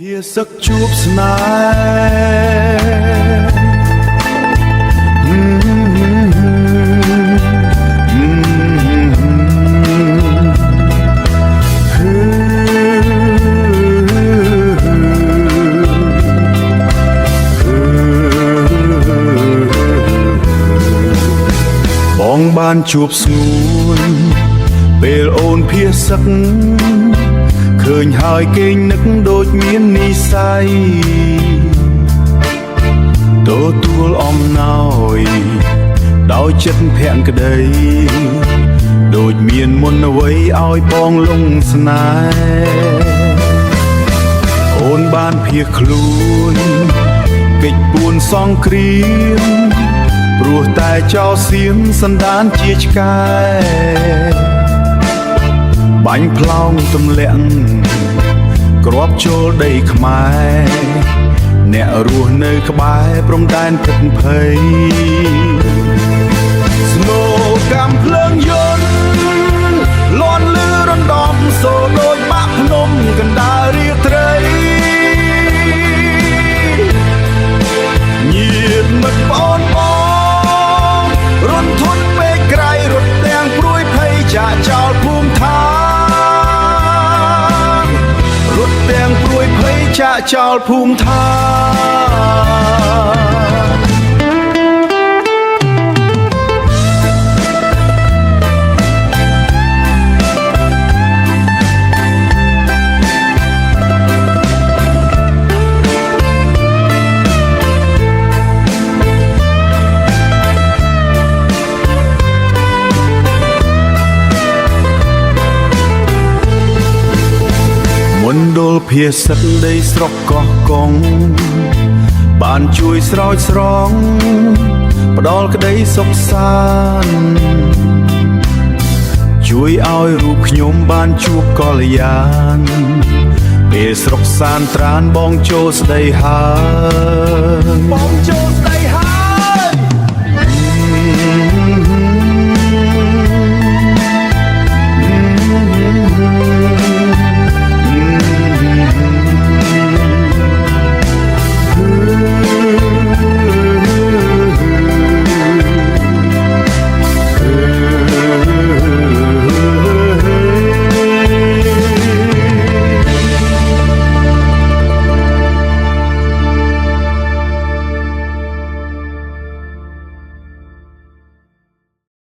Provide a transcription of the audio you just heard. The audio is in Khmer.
ភាសឹកជួបស្នេហបងបានជួបស្ងួនពេលអូនភាសឹកឃើញហើយគេងនឹកដូចមាននិស្ស័យទទួលអំណោយដោយចិត្តភក្តីដូចមានមុនអ្វីឲ្យបងលងស្នេហ៍អូនបានភៀសខ្លួនកិច្ចពួនសងគ្រាមព្រោះតែចោលសៀមសន្តានជាឆ្កែបាញ់ផ្លោងទម្លាក់គ្រាប់ចូលដីខ្មែរអ្នករស់នៅក្បែរព្រំដែនភិតភ័យស្នូកម្មភ្លើងយន្តលាន់លឺរំដំសូរដូចបាក់ភ្នំកណ្ដាលរាត្រីញាតិមិត្តបងរន្ធធន់ពេកក្រៃរត់ទាំងព្រួយភ័យចាក់ចោលភូមិឋានរត់ទាំងព្រួយភ័យចាក់ចោលភូមិឋានមណ្ឌលភាសឹកដីស្រុកកោះកុងបានជួយស្រោចស្រង់ផ្ដល់ក្តីសុខសាន្តជួយឲ្យរូបខ្ញុំបានជួបកល្យានពេលស្រុកសានត្រានបងចូលស្ដីហើយបងចូលស្ដីហើ